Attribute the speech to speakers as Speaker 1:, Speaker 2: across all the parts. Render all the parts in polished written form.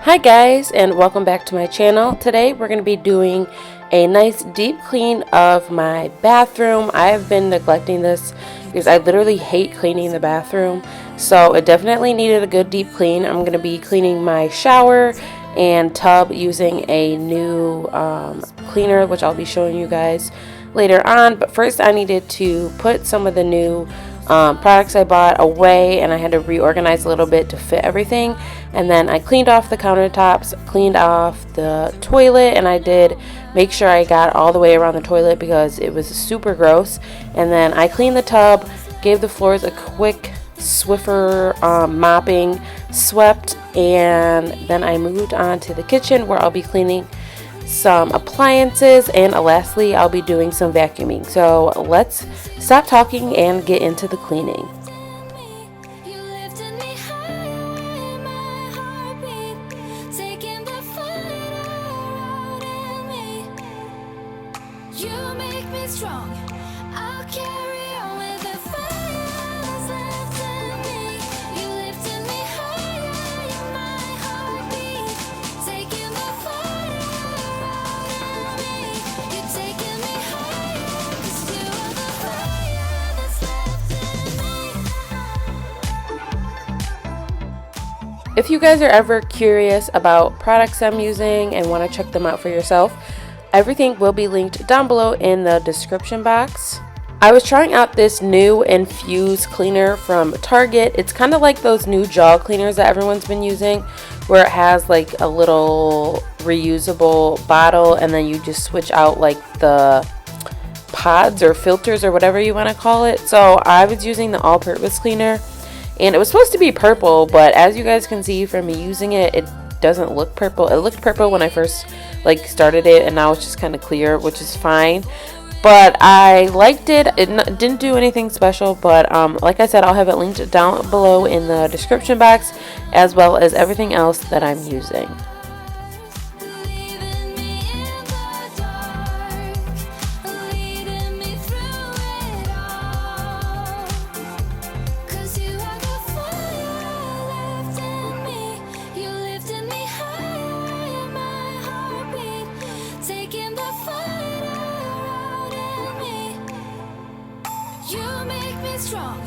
Speaker 1: Hi guys, and welcome back to my channel. Today we're going to be doing a nice deep clean of my bathroom. I have been neglecting this because I literally hate cleaning the bathroom, so it definitely needed a good deep clean. I'm going to be cleaning my shower and tub using a new cleaner, which I'll be showing you guys later on. But first I needed to put some of the new products I bought away, and I had to reorganize a little bit to fit everything. And then I cleaned off the countertops, cleaned off the toilet, and I did make sure I got all the way around the toilet because it was super gross. And then I cleaned the tub, gave the floors a quick Swiffer mopping, swept, and then I moved on to the kitchen where I'll be cleaning some appliances, and lastly I'll be doing some vacuuming. So let's stop talking and get into the cleaning. If you guys are ever curious about products I'm using and want to check them out for yourself, everything will be linked down below in the description box. I was trying out this new Infuse cleaner from Target. It's kind of like those new jaw cleaners that everyone's been using, where it has like a little reusable bottle and then you just switch out like the pods or filters or whatever you want to call it. So I was using the all-purpose cleaner, and it was supposed to be purple, but as you guys can see from me using it, it doesn't look purple. It looked purple when I first started it, and now it's just kind of clear, which is fine. But I liked it. It didn't do anything special, but like I said, I'll have it linked down below in the description box, as well as everything else that I'm using.
Speaker 2: Strong.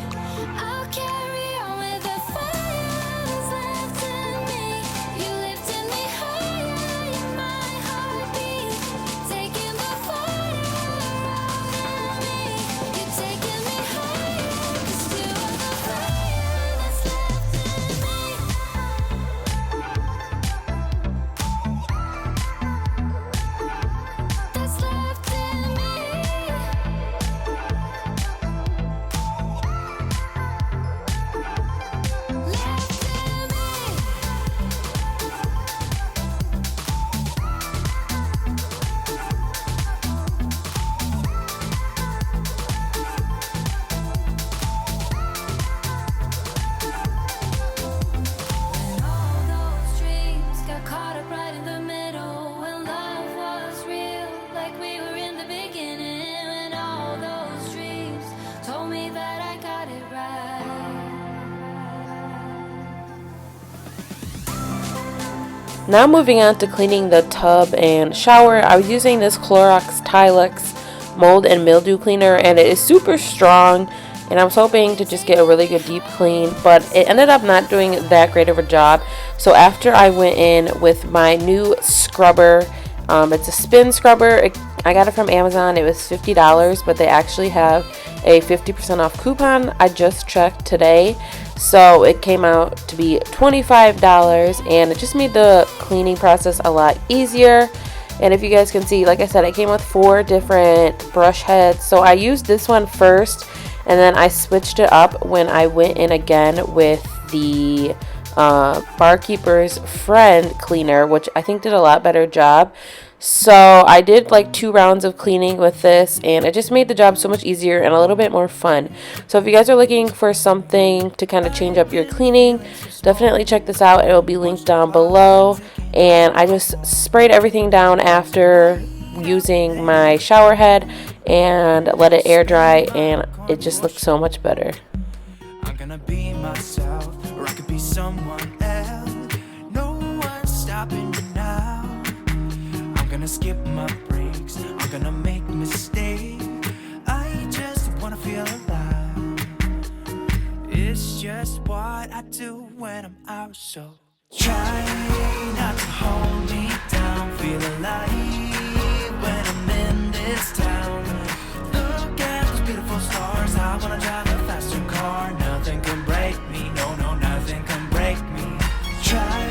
Speaker 2: I'll carry on with the fire that's left in me. You lifted me higher in my heartbeat, taking the fire out of me. You're taking me higher, 'cause you are the fire that's left in me. That's left in me.
Speaker 1: Now moving on to cleaning the tub and shower. I was using this Clorox Tilex mold and mildew cleaner, and it is super strong, and I was hoping to just get a really good deep clean, but it ended up not doing that great of a job. So after I went in with my new scrubber, it's a spin scrubber. I got it from Amazon. It was $50, but they actually have a 50% off coupon. I just checked today, so it came out to be $25, and it just made the cleaning process a lot easier. And if you guys can see, like I said, it came with 4 different brush heads, so I used this one first, and then I switched it up when I went in again with the Barkeeper's Friend cleaner, which I think did a lot better job. So I did like 2 rounds of cleaning with this, and it just made the job so much easier and a little bit more fun. So if you guys are looking for something to kind of change up your cleaning, definitely check this out. It will be linked down below. And I just sprayed everything down after using my shower head and let it air dry, and it just looks so much better. I'm gonna be myself, or I could be someone else. No one stops.
Speaker 3: gonna skip my breaks, I'm gonna make mistakes. I just wanna feel alive. It's just what I do when I'm out, so try not to hold me down. Feel alive when I'm in this town. Look at those beautiful stars. I wanna drive a faster car. Nothing can break me, no, no, nothing can break me. Try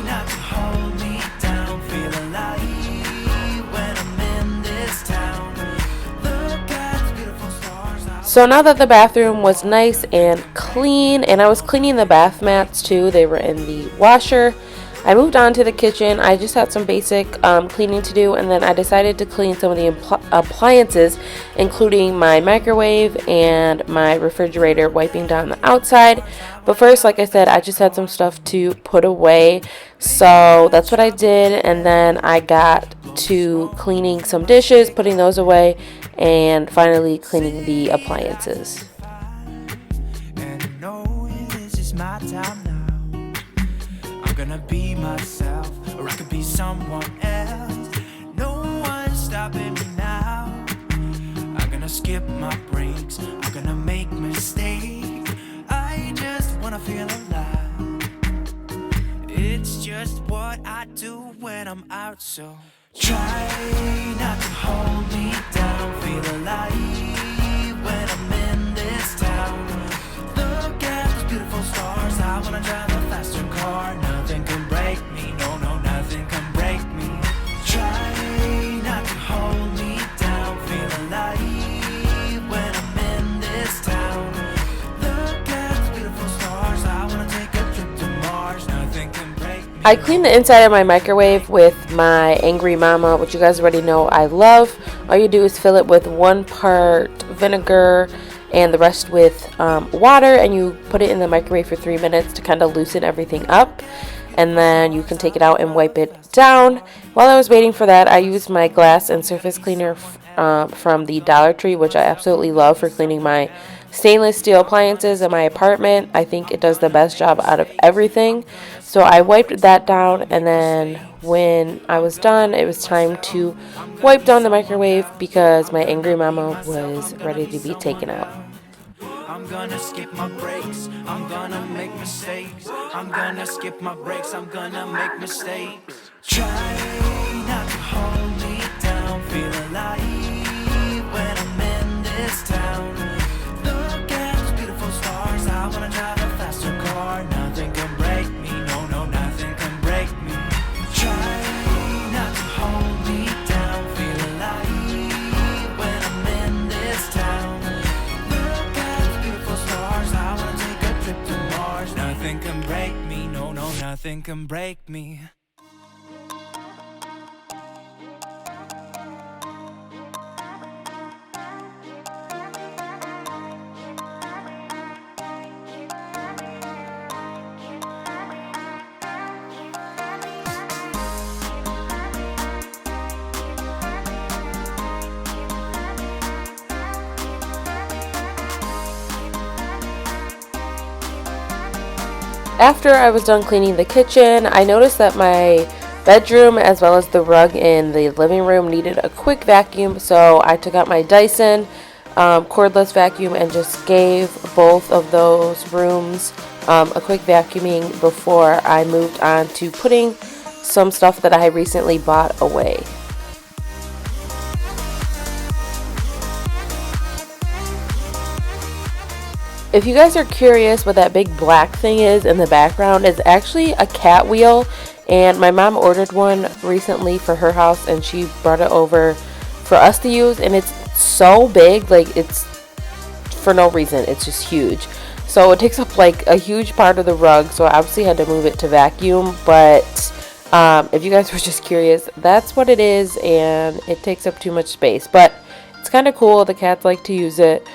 Speaker 3: not to hold me down. Feel alive when I'm in this town. Look at those beautiful stars.
Speaker 1: So now that the bathroom was nice and clean, and I was cleaning the bath mats too, they were in the washer, I moved on to the kitchen. I just had some basic cleaning to do, and then I decided to clean some of the appliances, including my microwave and my refrigerator, wiping down the outside. But first, like I said, I just had some stuff to put away, so that's what I did. And then I got to cleaning some dishes, putting those away, and finally cleaning the appliances.
Speaker 3: And no, this is my time now. I'm gonna be myself, or I could be someone else. No one's stopping me now. I'm gonna skip my breaks, I'm gonna make mistakes. I just wanna feel alive. It's just what I do when I'm out, so try not to hold me down. Feel alive when I'm in this town. Look at those beautiful stars. I wanna drive a faster car. Nothing can break me, no, no, nothing can break me. Try not to hold me down. Feel alive when I'm in this town. Look at those beautiful stars. I wanna take a trip to Mars. Nothing can break me.
Speaker 1: I cleaned the inside of my microwave with my Angry Mama, which you guys already know I love. All you do is fill it with 1 part vinegar and the rest with water, and you put it in the microwave for 3 minutes to kind of loosen everything up, and then you can take it out and wipe it down. While I was waiting for that, I used my glass and surface cleaner from the Dollar Tree, which I absolutely love for cleaning my stainless steel appliances in my apartment. I think it does the best job out of everything. So I wiped that down, and then when I was done, it was time to wipe down the microwave because my Angry Mama was ready to be taken out.
Speaker 3: I'm gonna skip my breaks, I'm gonna make mistakes. I'm gonna skip my breaks, I'm gonna make mistakes. Try not to hold me down. Feel alive when I'm in this town. Look at those beautiful stars. I wanna drive a faster car. Nothing can break me, no, no, nothing can break me. Try not to hold me down. Feel alive when I'm in this town. Look at those beautiful stars. I wanna take a trip to Mars. Nothing can break me, no, no, nothing can break me.
Speaker 1: After I was done cleaning the kitchen, I noticed that my bedroom as well as the rug in the living room needed a quick vacuum, so I took out my Dyson cordless vacuum and just gave both of those rooms a quick vacuuming before I moved on to putting some stuff that I recently bought away. If you guys are curious what that big black thing is in the background, it's actually a cat wheel, and my mom ordered one recently for her house and she brought it over for us to use, and it's so big, like it's for no reason, it's just huge. So it takes up like a huge part of the rug, so I obviously had to move it to vacuum, but if you guys were just curious, that's what it is, and it takes up too much space, but it's kind of cool. The cats like to use it.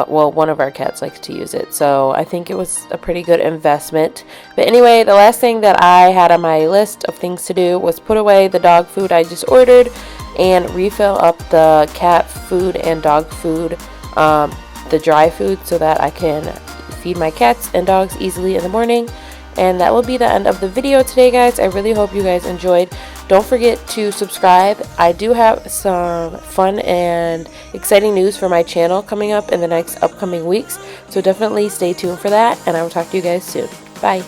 Speaker 1: Well, one of our cats likes to use it, so I think it was a pretty good investment. But anyway, the last thing that I had on my list of things to do was put away the dog food I just ordered and refill up the cat food and dog food, the dry food, so that I can feed my cats and dogs easily in the morning. And that will be the end of the video today, guys. I really hope you guys enjoyed. Don't forget to subscribe. I do have some fun and exciting news for my channel coming up in the next upcoming weeks, so definitely stay tuned for that, and I will talk to you guys soon. Bye.